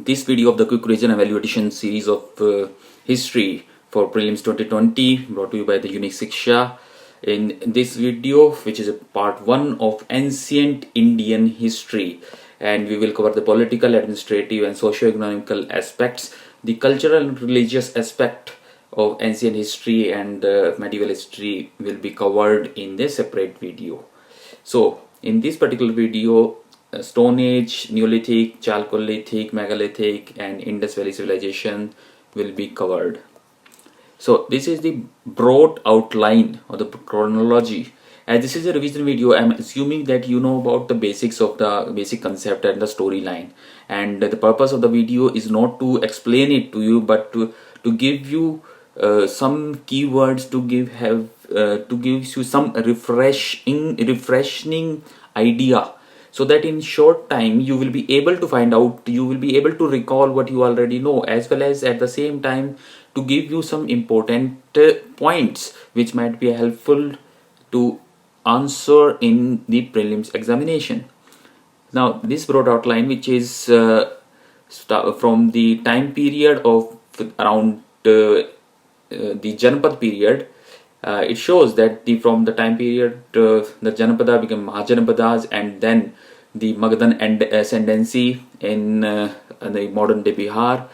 this video of the quick revision evaluation series of history for prelims 2020 brought to you by the Unique Shiksha. In this video, which is a part 1 of ancient Indian history, and we will cover the political, administrative and socio-economical aspects, the cultural and religious aspect of ancient history and medieval history will be covered in this separate video. So in this particular video, Stone Age, Neolithic, Chalcolithic, Megalithic and Indus Valley civilization will be covered. So this is the broad outline of the chronology. As this is a revision video, I am assuming that you know about the basics of the basic concept and the storyline. And the purpose of the video is not to explain it to you, but to give you some keywords to give you some refreshing idea, so that in short time you will be able to find out, you will be able to recall what you already know, as well as at the same time to give you some important points which might be helpful to answer in the prelims examination. Now this broad outline, which is from the time period of around the Janpad period, it shows that from the time period the Janapada became Mahajanapadas, and then the Magadhan ascendancy in the modern day Bihar.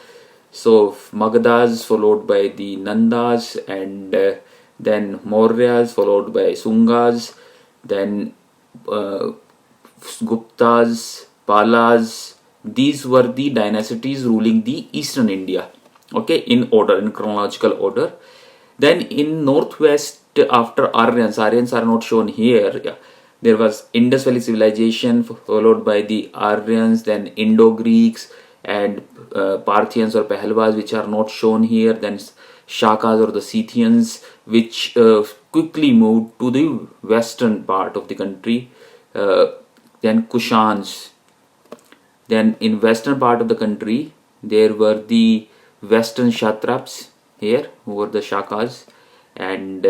So Magadhas followed by the Nandas, and then Mauryas followed by Sungas, then Guptas, Palas. These were the dynasties ruling the eastern India, okay, in order, in chronological order. Then in northwest, after Aryans are not shown here. Yeah, there was Indus Valley civilization followed by the Aryans, then Indo-Greeks and Parthians or Pahalwas, which are not shown here. Then Shakas or the Scythians, which quickly moved to the western part of the country. Then Kushans. Then in western part of the country there were the western Kshatraps here, who were the Shakas, and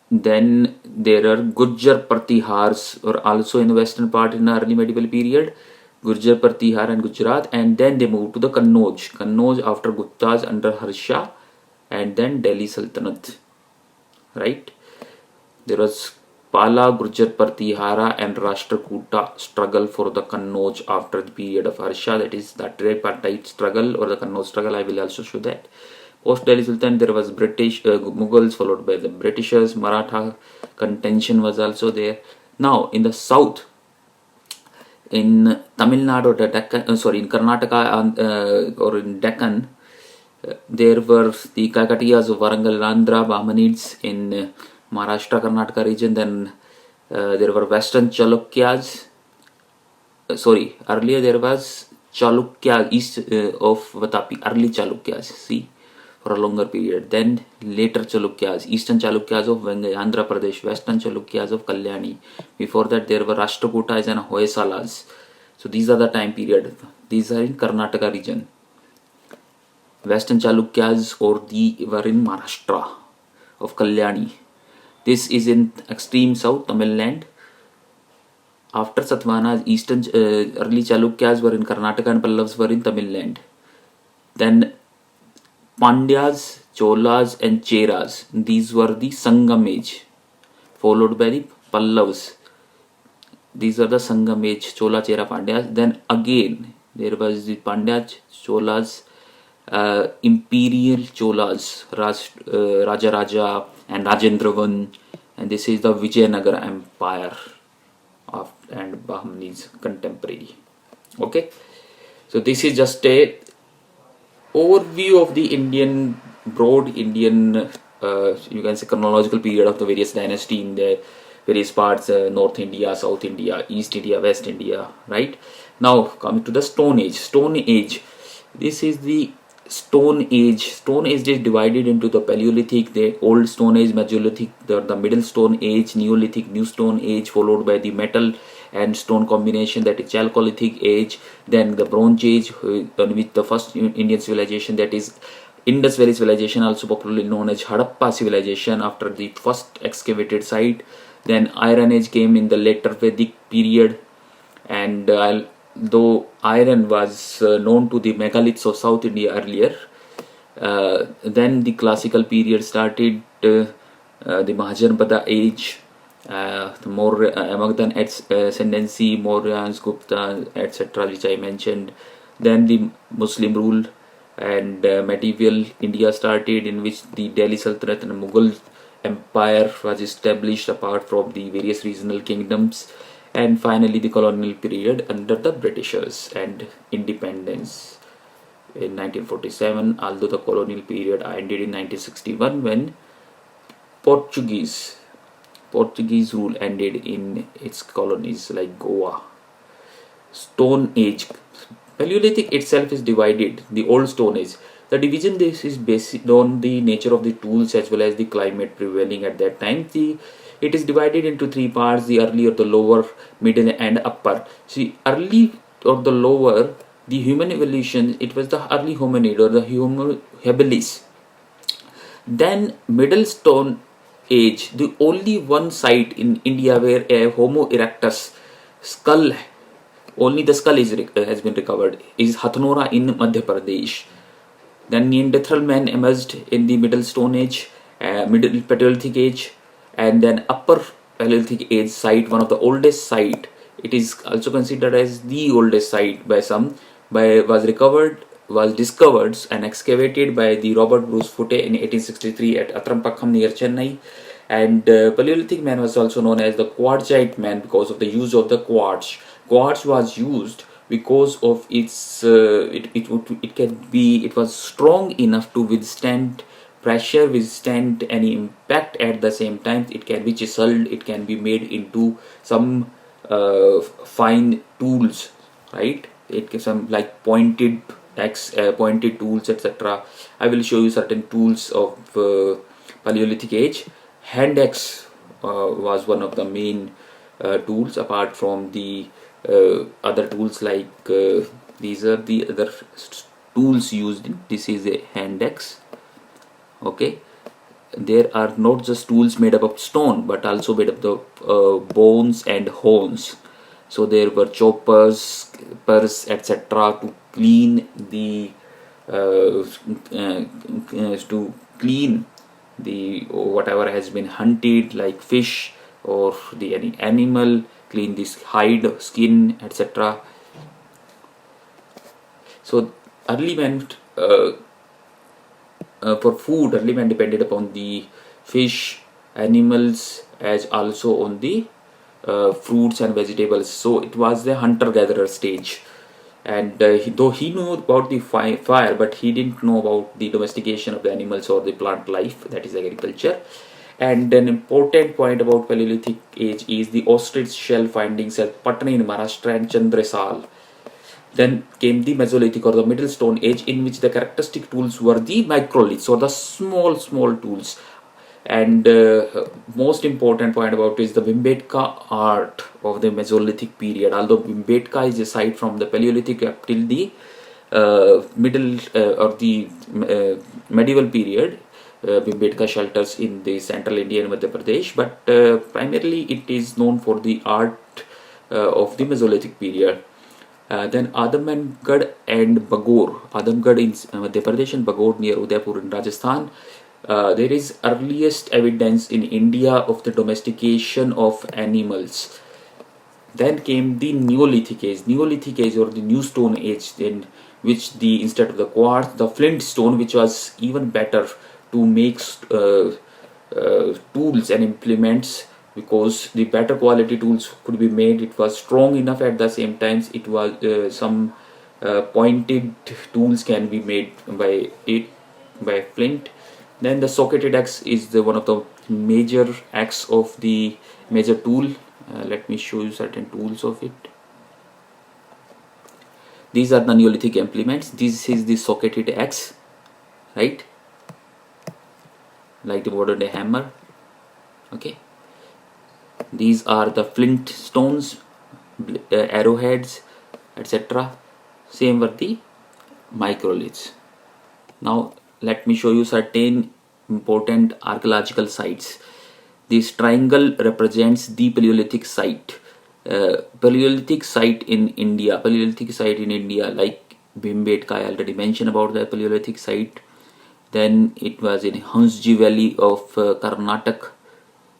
then there are Gurjar Pratihars, or also in the western part in the early medieval period, Gurjar Pratihar and Gujarat, and then they moved to the Kannauj after Guptas under Harsha, and then Delhi Sultanate, right? There was Pala, Gurjar Pratihara and Rashtrakuta struggle for the Kannauj after the period of Harsha, that is the tripartite struggle or the Kannauj struggle. I will also show that. Post Delhi Sultan there was British Mughals followed by the Britishers. Maratha contention was also there. Now in the south, in Tamil Nadu or the Deccan, in Karnataka or in Deccan, there were the Kakatiyas of Warangal, Andhra, Bahmanids in Maharashtra, Karnataka region. Then there were Western Chalukyas. Earlier there was Chalukya east of Vatapi, early Chalukyas, see, for a longer period. Then later Chalukyas, Eastern Chalukyas of Vengai, Andhra Pradesh, Western Chalukyas of Kalyani. Before that there were Rashtrakutas and Hoysalas. So these are the time period. These are in Karnataka region. Western Chalukyas were in Maharashtra of Kalyani. This is in extreme south, Tamil Nadu. After Satavahanas, eastern early Chalukyas were in Karnataka and Pallavas were in Tamil Nadu. Then Pandyas, Cholas and Cheras, these were the Sangam age, followed by the Pallavas. These are the Sangam age, Chola, Chera, Pandyas. Then again there was the Pandyas, Cholas, Imperial Cholas, Raja and Rajendravan, and this is the Vijayanagara Empire and Bahmani's contemporary. Okay, so this is just a overview of the broad Indian you can say chronological period of the various dynasty in the various parts, North India, South India, East India, West India, right? Now coming to the Stone Age. This is the Stone Age. Stone Age is divided into the Paleolithic, the Old Stone Age, Mesolithic, the Middle Stone Age, Neolithic, New Stone Age, followed by the metal and stone combination, that is Chalcolithic Age. Then the Bronze Age, with the first Indian civilization, that is Indus Valley civilization, also popularly known as Harappa civilization, after the first excavated site. Then Iron Age came in the later Vedic period, and though iron was known to the megaliths of South India earlier, then the classical period started, the Mahajanpada age, the more Magadhan ascendancy, Mauryans, Gupta, etc., which I mentioned. Then the Muslim rule and medieval India started, in which the Delhi Sultanate and Mughal Empire was established apart from the various regional kingdoms, and finally the colonial period under the Britishers and independence in 1947, although the colonial period ended in 1961 when Portuguese rule ended in its colonies like Goa. Stone Age. Paleolithic itself is divided, the Old Stone Age. The division this is based on the nature of the tools as well as the climate prevailing at that time. It is divided into three parts: the early or the lower, middle, and upper. See, early or the lower, the human evolution, it was the early hominid or the Homo habilis. Then Middle Stone Age, the only one site in India where a Homo erectus skull, only the skull has been recovered, is Hathnora in Madhya Pradesh. Then Neanderthal man emerged in the Middle Stone Age, Middle Paleolithic Age, and then Upper Paleolithic Age site, one of the oldest site. It is also considered as the oldest site by some. Was discovered and excavated by the Robert Bruce Foote in 1863 at Atrampakkam near Chennai. And Paleolithic man was also known as the quartzite man because of the use of the quartz. Quartz was used because of its it was strong enough to withstand pressure, withstand any impact. At the same time, it can be chiseled, it can be made into some fine tools, right? It gives some like pointed tools, etc. I will show you certain tools of Paleolithic age. Hand axe was one of the main tools, apart from the other tools like these are the other tools used. This is a hand axe. Okay, there are not just tools made up of stone but also made up of bones and horns. So there were choppers, spurs, etc. to clean the whatever has been hunted, like fish or the any animal, clean this hide, skin, etc. So early man for food, early man depended upon the fish, animals, as also on the fruits and vegetables. So it was the hunter-gatherer stage. And though he knew about the fire, but he didn't know about the domestication of the animals or the plant life, that is agriculture. And an important point about Paleolithic age is the ostrich shell findings at Patna in Maharashtra and Chandresal. Then came the Mesolithic or the Middle Stone Age, in which the characteristic tools were the microliths or the small tools. And most important point about it is the Bhimbetka art of the Mesolithic period. Although Bhimbetka is a site from the Paleolithic up till the middle or the medieval period, Bhimbetka shelters in the central India and Madhya Pradesh, but primarily it is known for the art of the Mesolithic period. Then Adamgarh and Bagor. Adamgarh in Madhya Pradesh and Bagor near Udaipur in Rajasthan. There is earliest evidence in India of the domestication of animals. Then came the Neolithic age or the New Stone Age, in which the instead of the quartz, the flint stone, which was even better to make tools and implements, because the better quality tools could be made. It was strong enough, at the same time it was some pointed tools can be made by flint. Then the socketed axe is one of the major axe of the major tool. Let me show you certain tools of it. These are the Neolithic implements. This is the socketed axe, right? Like the modern day hammer. Okay. These are the flint stones, arrowheads, etc. Same were the microliths. Now let me show you certain important archaeological sites. This triangle represents the Paleolithic site. Paleolithic site in India. Paleolithic site in India, like Bhimbetka, I already mentioned about the Paleolithic site. Then it was in Hansji Valley of Karnataka,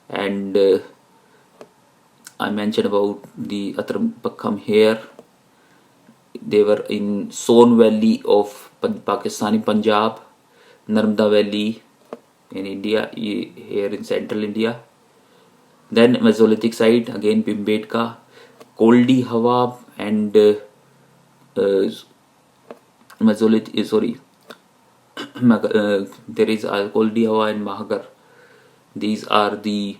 and I mentioned about the Atrampakkam here. They were in Son Valley of Pakistani Punjab, Narmada Valley in India, here in central India. Then Mesolithic site, again Bhimbetka, Koldi Hawa and Mesolithic, sorry, there is Koldi Hawa and Mahagar. These are the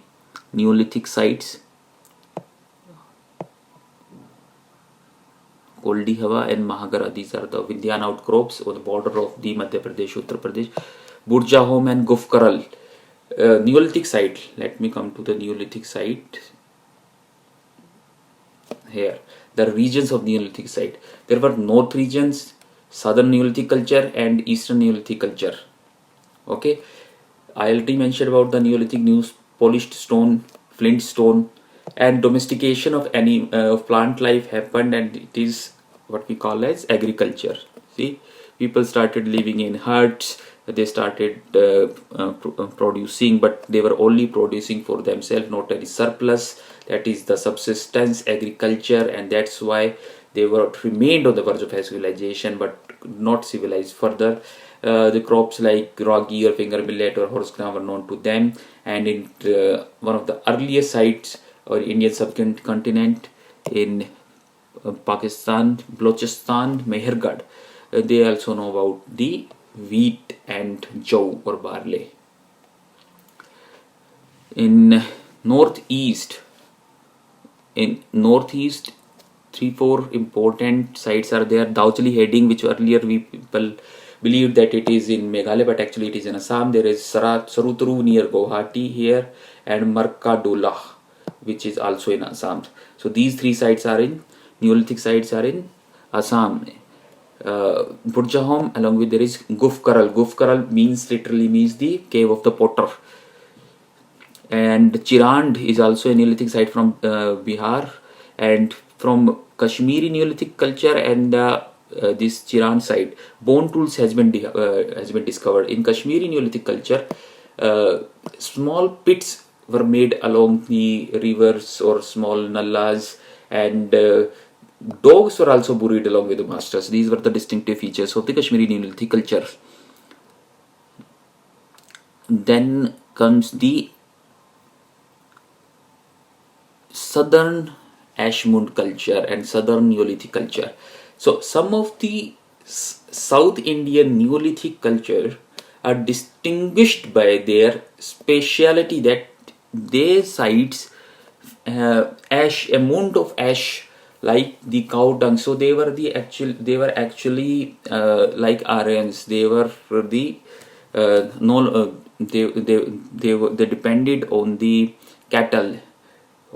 Neolithic sites. Koldi Hawa and Mahagara, these are the Vindhyan outcrops on the border of the Madhya Pradesh, Uttar Pradesh. Burjahom and Gufkaral. Neolithic site. Let me come to the Neolithic site. Here, the regions of Neolithic site. There were north regions, southern Neolithic culture and eastern Neolithic culture. Okay, I already mentioned about the Neolithic news, polished stone, flint stone, and domestication of plant life happened, and it is what we call as agriculture. See, people started living in huts. They started producing, but they were only producing for themselves, not any surplus. That is the subsistence agriculture, and that's why they were remained on the verge of civilization, but not civilized further. The crops like ragi or finger millet or horse gram were known to them, and in one of the earliest sites or Indian subcontinent in Pakistan, Balochistan, Mehergarh, they also know about the wheat and jaw or barley. In northeast, 3-4 important sites are there. Daujali heading, which earlier people believed that it is in Meghalaya, but actually it is in Assam. There is Sarutru near Guwahati here, and Markadola, which is also in Assam. So these three sites are in Neolithic sites are in Assam. Burjahom, along with there is Gufkaral. Gufkaral literally means the cave of the potter. And Chirand is also a Neolithic site from Bihar, and from Kashmiri Neolithic culture and this Chirand site, bone tools has been discovered. In Kashmiri Neolithic culture, small pits were made along the rivers or small nallas, and dogs were also buried along with the masters. These were the distinctive features of the Kashmiri Neolithic culture. Then comes the southern Ashmund culture and southern Neolithic culture. So some of the South Indian Neolithic culture are distinguished by their speciality that their sites amount of ash like the cow dung. So they were actually like Aryans. They were the they depended on the cattle.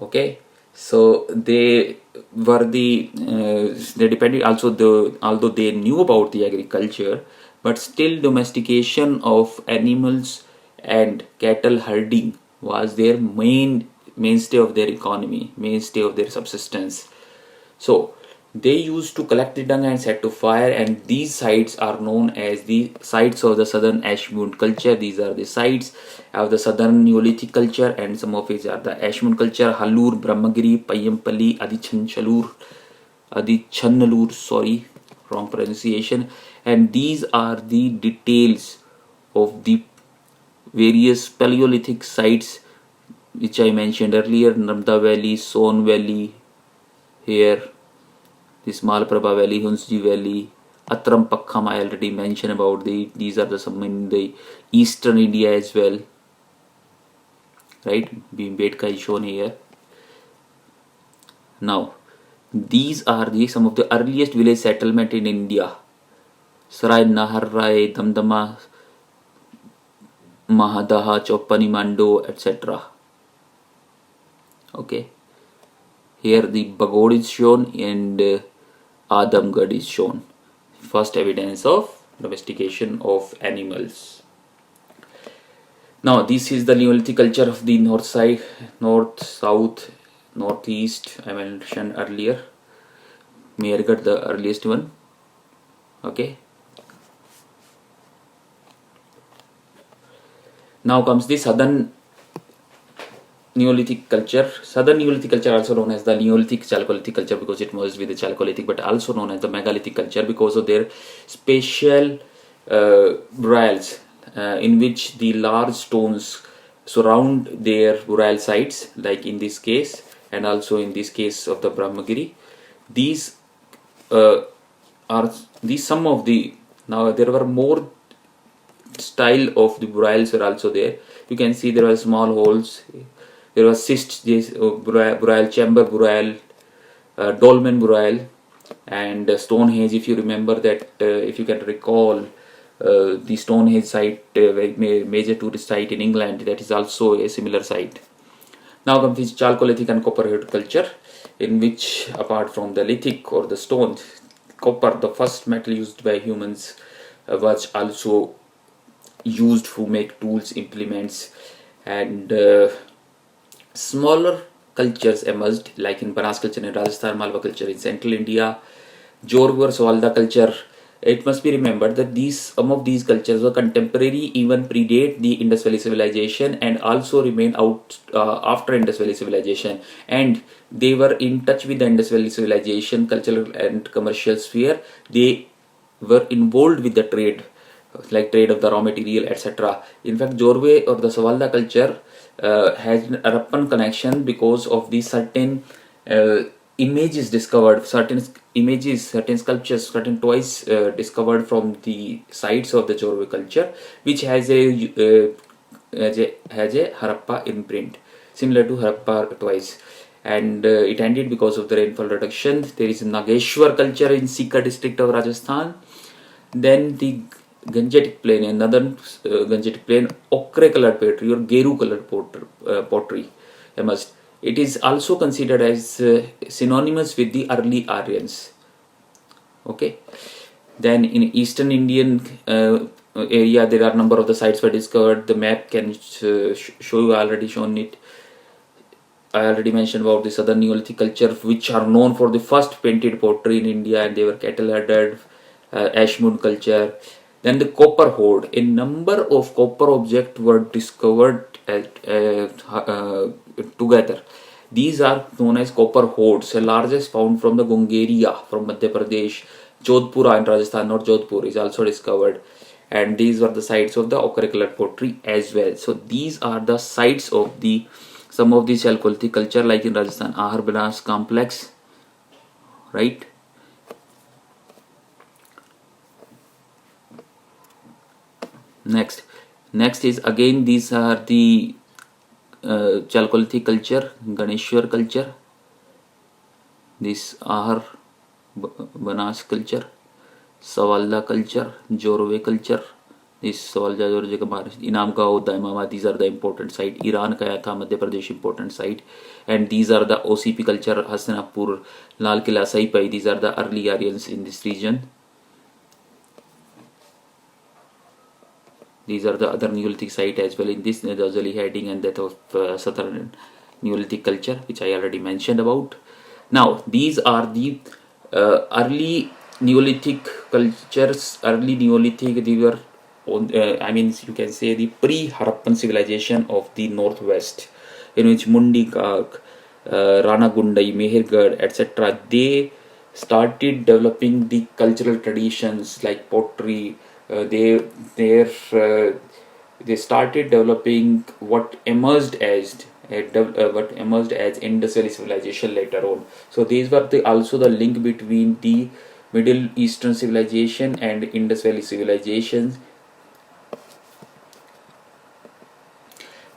Okay, so they were they depended also although they knew about the agriculture, but still domestication of animals and cattle herding was their mainstay of their economy, mainstay of their subsistence. So they used to collect the dung and set to fire, and these sites are known as the sites of the southern Ashmund culture. These are the sites of the southern Neolithic culture, and some of it are the Ashmund culture: Halur, Brahmagiri, Payampalli, Adichanalur, sorry, wrong pronunciation. And these are the details of the various Paleolithic sites which I mentioned earlier: Narmada Valley, Son Valley, here this Malprabha Valley, Hunsji Valley, Atrampakkam I already mentioned about. These are some in the eastern India as well, right? Bhimbetka is shown here. Now these are some of the earliest village settlement in India: Sarai Nahar Rai, Damdama, Mahadaha, Chopani Mando, etc. Okay, here the Bagod is shown and Adamgarh is shown. First evidence of domestication of animals. Now this is the Neolithic culture of the north side, north, south, northeast I mentioned earlier. Meergut, the earliest one. Okay. Now comes the southern Neolithic culture. Southern Neolithic culture, also known as the Neolithic Chalcolithic culture because it merged with the Chalcolithic, but also known as the Megalithic culture because of their spatial burials in which the large stones surround their burial sites, like in this case, and also in this case of the Brahmagiri. These are these some of the, now there were more style of the burials were also there. You can see there were small holes, there was cyst burial, chamber burial, dolmen burial, and Stonehenge. If you remember that, if you can recall, the Stonehenge site, very major tourist site in England, that is also a similar site. Now comes the Chalcolithic and Copperhead culture, in which apart from the lithic or the stone, copper, the first metal used by humans, was also used to make tools, implements, and smaller cultures emerged, like in Banas culture in Rajasthan, Malwa culture in central India, Jorvu or Sawalda culture. It must be remembered that some of these cultures were contemporary, even predate the Indus Valley civilization, and also remain out after Indus Valley civilization. And they were in touch with the Indus Valley civilization, cultural and commercial sphere. They were involved with the trade, like trade of the raw material, etc. In fact, Jorwe or the Sawalda culture has a Harappan connection because of the certain images discovered, certain images, certain sculptures, certain toys discovered from the sites of the Jorwe culture, which has a Harappa imprint, similar to Harappa toys. And it ended because of the rainfall reduction. There is Nageshwar culture in Sikar district of Rajasthan. Then the Gangetic plain, another Gangetic plain, ochre colored pottery or Geru colored pottery emerged. It is also considered as synonymous with the early Aryans. Okay. Then in Eastern Indian area, there are a number of the sites were discovered. The map can show you, already shown it. I already mentioned about the Southern Neolithic culture, which are known for the first painted pottery in India, and they were cattle herded, Ashmun culture. Then the copper hoard. A number of copper objects were discovered together. These are known as copper hoards. The largest found from the Gungeria from Madhya Pradesh. Jodhpur in Rajasthan, not Jodhpur, is also discovered. And these were the sites of the ochre colored pottery as well. So these are the sites of the some of the Chalcolithic culture, like in Rajasthan, Ahar Banas complex, right? Next is again, these are the Chalcolithic culture, Ganeshwar culture, this Ahar Banas culture, Sawalda culture, Jorwe culture, this Sawalda Jorwe का Inam का होता है मामा. These are the important site. Iran का आया था, Madhya Pradesh important site. And these are the OCP culture, Hastinapur, Lal Killa, Saipai. These are the early Aryans in this region. These are the other Neolithic site as well in this, the Jali heading and that of Southern Neolithic culture, which I already mentioned about. Now, these are the early Neolithic cultures. Early Neolithic, they were, I mean, you can say the pre-Harappan civilization of the northwest, in which Mundikak, Ranagundai, Mehergarh, etc. They started developing the cultural traditions like pottery. They started developing what emerged as Indus Valley civilization later on. So these were also the link between the Middle Eastern civilization and Indus Valley civilizations.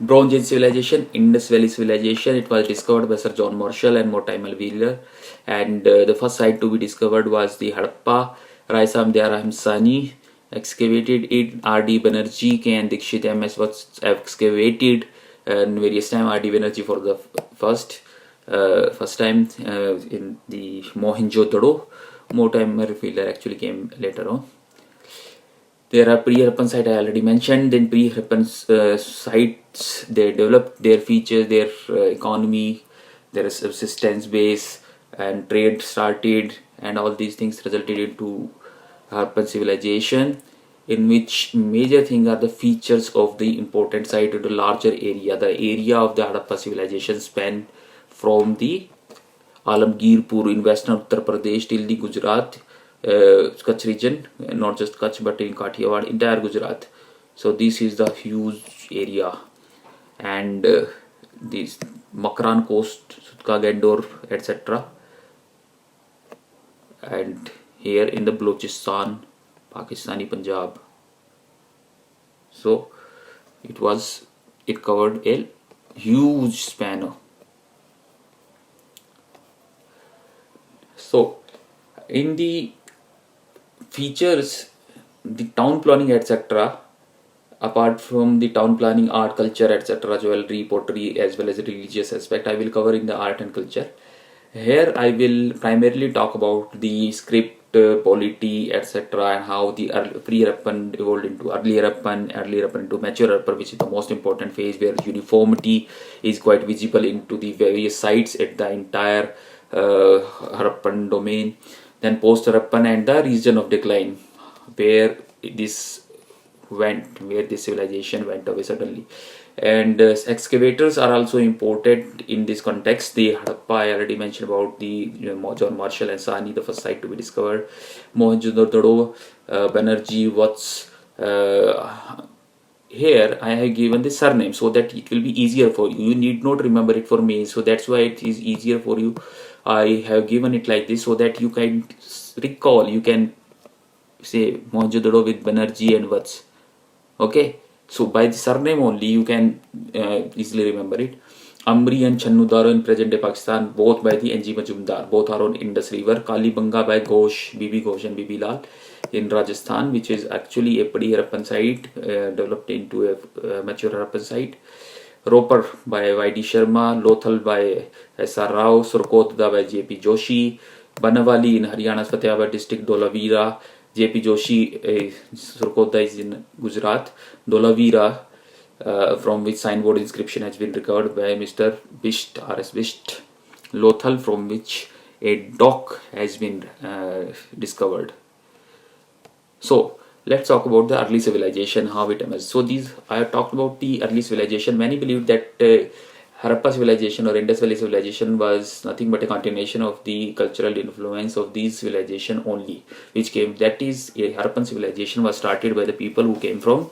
Bronze Age civilization, Indus Valley civilization. It was discovered by Sir John Marshall and Mortimer Wheeler, and the first site to be discovered was the Harappa. Raisam Dyaram Sani excavated it. R.D. Banerjee and Dikshit MS was excavated and various time. R.D. Banerjee for the first time in the Mohenjo-daro. Mortimer Wheeler actually came later on. There are pre-Harappan sites I already mentioned. Then pre-Harappan sites, they developed their features, their economy, there is subsistence base and trade started, and all these things resulted into Harappan civilization, in which major thing are the features of the important site into larger area. The area of the Harappa civilization spanned from the Alamgirpur in western Uttar Pradesh till the Gujarat, Kutch region, not just Kutch but in Kathiawad, entire Gujarat. So this is the huge area, and this Makran coast, Sutka Gandor, etc. And here in the Balochistan, Pakistani Punjab. So it covered a huge span. So in the features, the town planning, etc., apart from the town planning, art, culture, etc., jewelry, pottery, as well as religious aspect, I will cover in the art and culture. Here I will primarily talk about the script, polity, etc., and how the pre-Harappan evolved into early Harappan into mature Harappan, which is the most important phase, where uniformity is quite visible into the various sites at the entire Harappan domain. Then post-Harappan and the region of decline, where this civilization went away suddenly. And excavators are also important in this context. The Harappa, I already mentioned about the John Marshall and Sani, the first site to be discovered. Mohenjo-daro, Banerjee, Watts. Here I have given the surname so that it will be easier for you. You need not remember it for me, so that's why it is easier for you. I have given it like this so that you can recall. You can say Mohenjo-daro with Banerjee and Watts. Okay, so by the surname only you can easily remember it. Amri and Channu-daro in present day Pakistan, both by the N.G. Majumdar, both are on Indus River. Kalibanga by Ghosh, Bibi Ghosh and Bibi Lal in Rajasthan, which is actually a pretty Harappan site, developed into a mature Harappan site. Ropar by Y.D. Sharma, Lothal by S.R. Rao, Surkotda by J.P. Joshi, Banawali in Haryana's Fatehpur district, Dolavira. J.P. Joshi, Surkotda is in Gujarat. Dolavira, from which signboard inscription has been recovered by Mr. Bisht, R.S. Bisht. Lothal, from which a dock has been discovered. So let's talk about the early civilization, how it emerged. So I have talked about the early civilization. Many believe that Harappa civilization or Indus Valley civilization was nothing but a continuation of the cultural influence of these civilization only, that is, Harappan civilization was started by the people who came from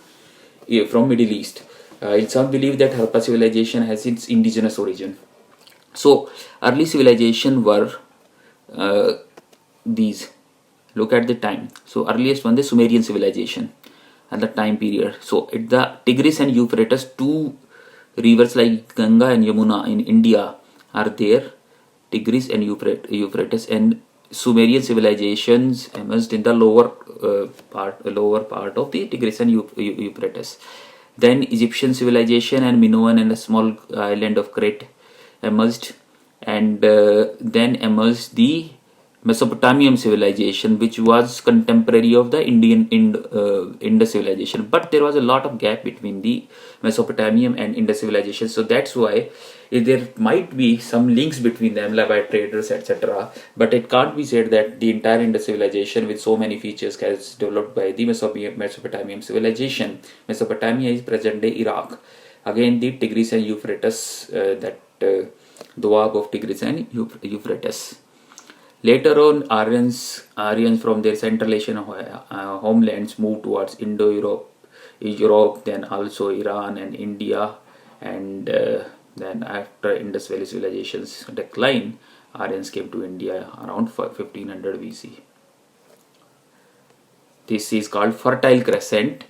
Middle East. Some believe that Harappa civilization has its indigenous origin. So early civilization were these. Look at the time. So earliest one, the Sumerian civilization and the time period. So at the Tigris and Euphrates, two rivers like Ganga and Yamuna in India are there. Tigris and Euphrates, and Sumerian civilizations emerged in the lower part of the Tigris and Euphrates. Then Egyptian civilization and Minoan and a small island of Crete emerged, and then emerged the Mesopotamian civilization, which was contemporary of the Indus civilization. But there was a lot of gap between the Mesopotamian and Indus civilization, so that's why there might be some links between them by traders, etc. But it can't be said that the entire Indus civilization with so many features is developed by the Mesopotamian civilization. Mesopotamia is present-day Iraq. Again, the Tigris and Euphrates, Doab of Tigris and Euphrates. Later on, Aryans from their Central Asian homelands moved towards Europe, then also Iran and India, and then after Indus Valley civilization's decline, Aryans came to India around 1500 BC. This is called Fertile Crescent,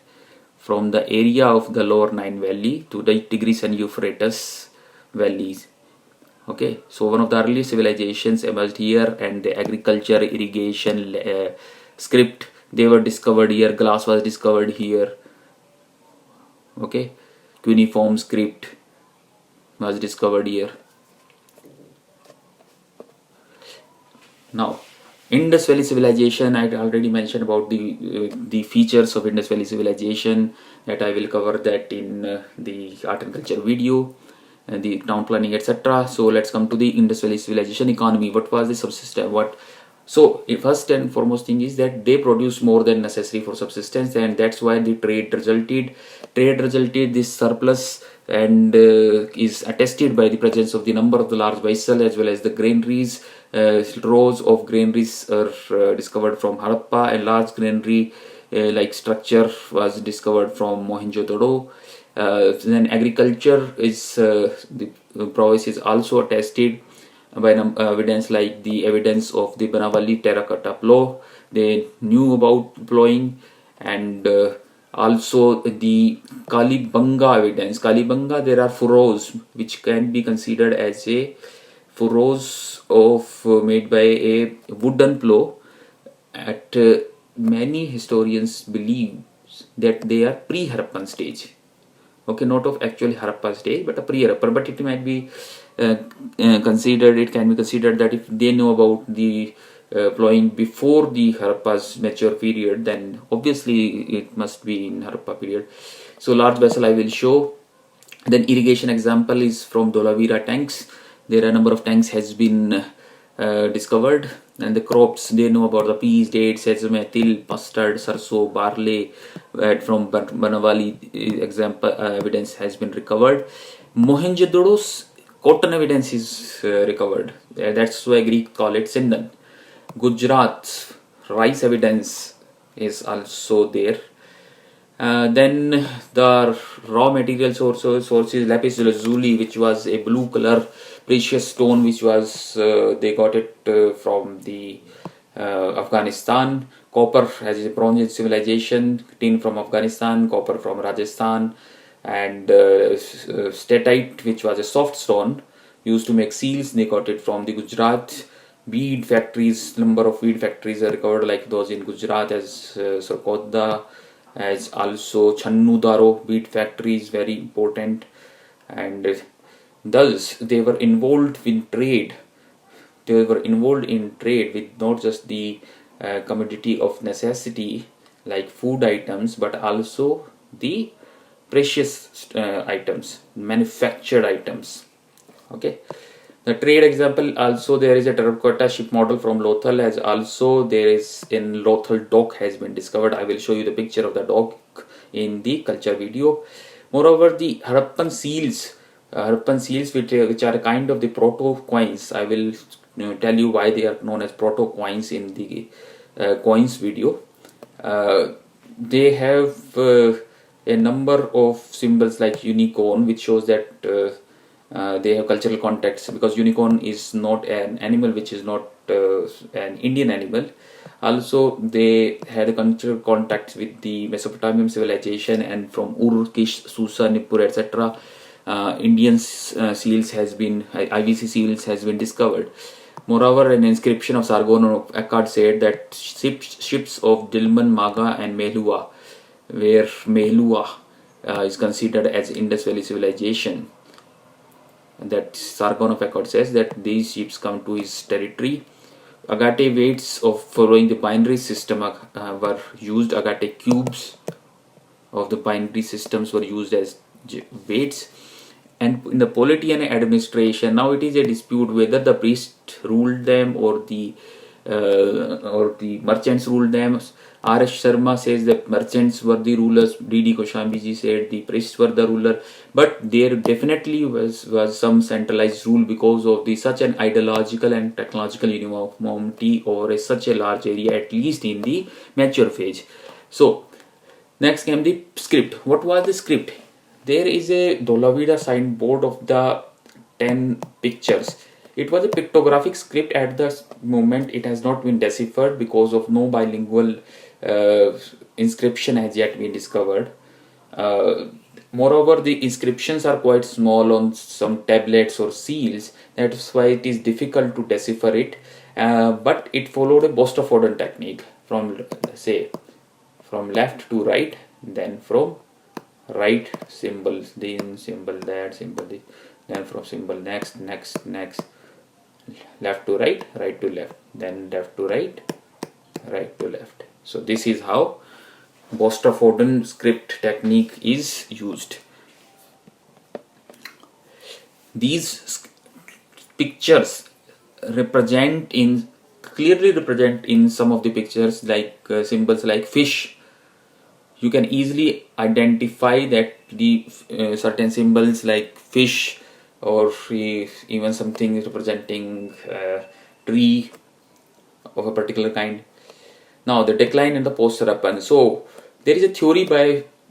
from the area of the lower Nile Valley to the Tigris and Euphrates valleys. Okay, so one of the early civilizations emerged here, and the agriculture, irrigation, script, they were discovered here. Glass was discovered here. Okay, cuneiform script was discovered here. Now, Indus Valley civilization, I already mentioned about the features of Indus Valley civilization, that I will cover that in the art and culture video. the town planning, etc. So let's come to the Indus Valley civilization economy. What was the subsistence? So first and foremost thing is that they produce more than necessary for subsistence, and that's why the trade resulted. This surplus, and is attested by the presence of the number of the large vessels as well as the granaries. Rows of granaries are discovered from Harappa, and large granary like structure was discovered from Mohenjo-daro. Then agriculture is the prowess is also attested by evidence like the evidence of the Banawali terracotta plough. They knew about ploughing, and also the Kalibanga evidence. Kalibanga, there are furrows which can be considered as a furrows of made by a wooden plough. At many historians believe that they are pre-Harappan stage. Okay, not of actually Harappa stage, but a pre-Harappan. But it might be considered. It can be considered that if they know about the ploughing before the Harappa's mature period, then obviously it must be in Harappa period. So large vessel I will show. Then irrigation example is from Dholavira tanks. There are a number of tanks has been discovered, and the crops they know about the peas, dates, sesame, til, mustard, sarso, barley. From Banawali example evidence has been recovered. Mohenjo-daro's cotton evidence is recovered. That's why Greek call it Sindan. Gujarat rice evidence is also there. Then the raw material sources lapis lazuli, which was a blue color precious stone, which was they got it from the Afghanistan. Copper as a Bronze Age civilization, tin from Afghanistan, copper from Rajasthan, and statite, which was a soft stone used to make seals, they got it from the Gujarat. Bead factories, number of bead factories are recovered like those in Gujarat as Sarkodha, as also Channu-Daro bead factory is very important, and thus they were involved in trade. They were involved in trade with not just the commodity of necessity like food items, but also the precious items, manufactured items. Okay. The trade example also there is a terracotta ship model from Lothal, as also there is in Lothal dock has been discovered. I will show you the picture of the dock in the culture video. Moreover, the Harappan seals which are a kind of the proto coins. I will tell you why they are known as proto coins in the coins video. They have a number of symbols like unicorn, which shows that they have cultural context, because unicorn is not an animal which is not an Indian animal. Also, they had cultural contacts with the Mesopotamian civilization, and from Ur, Kish, Susa, Nippur, etc. Indian seals has been IVC seals has been discovered. Moreover, an inscription of Sargon of Akkad said that ships of Dilmun, Maga, and Mehlua, where Mehlua is considered as Indus Valley civilization. That Sargon of Akkad says that these ships come to his territory. Agate weights of following the binary system were used. Agate cubes of the binary systems were used as weights. And in the polity and administration, now it is a dispute whether the priest ruled them or the merchants ruled them. R.S. Sharma says that merchants were the rulers. D.D. Koshambi said the priests were the ruler. But there definitely was some centralized rule because of such an ideological and technological uniformity over such a large area, at least in the mature phase. So next came the script. What was the script? There is a Dholavira signboard of the 10 pictures. It was a pictographic script at the moment. It has not been deciphered because of no bilingual inscription has yet been discovered. Moreover, the inscriptions are quite small on some tablets or seals. That's why it is difficult to decipher it. But it followed a Bostafoden technique from, say, from left to right, then from right symbol, then symbol, that symbol, then from symbol next, left to right, right to left, then left to right, right to left. So this is how Bostafoden script technique is used. These pictures clearly represent in some of the pictures, like symbols like fish. You can easily identify that the certain symbols like fish, or even something representing tree of a particular kind. Now the decline and the post-Harappan. So there is a theory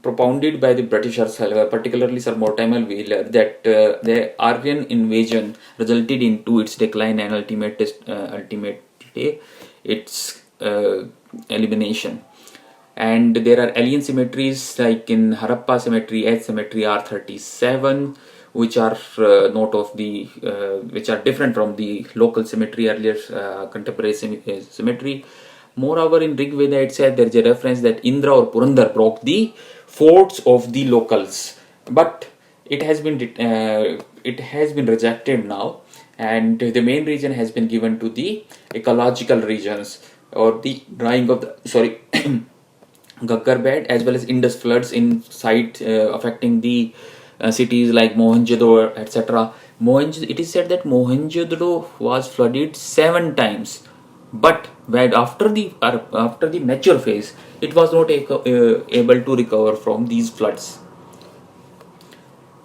propounded by the Britishers, particularly Sir Mortimer Wheeler, that the Aryan invasion resulted into its decline and ultimately its elimination. And there are alien cemeteries like in Harappa cemetery, H cemetery R37, which are which are different from the local cemetery, earlier contemporary cemetery. Moreover, in Rig Veda it said there is a reference that Indra or Purandar broke the forts of the locals, but it has been rejected now, and the main reason has been given to the ecological regions, or the drying of the Gaggar bed, as well as Indus floods in site affecting the cities like Mohenjo-daro, etc. It is said that Mohenjo-daro was flooded 7 times, but after the mature phase, it was not able to recover from these floods.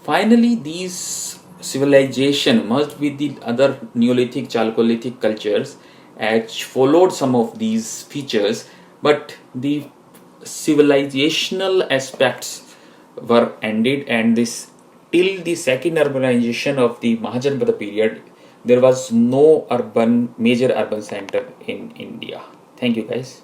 Finally, these civilization merged with the other Neolithic, Chalcolithic cultures, followed some of these features, but the civilizational aspects were ended, and this till the second urbanization of the Mahajanpada period, there was no major urban center in India. Thank you, guys.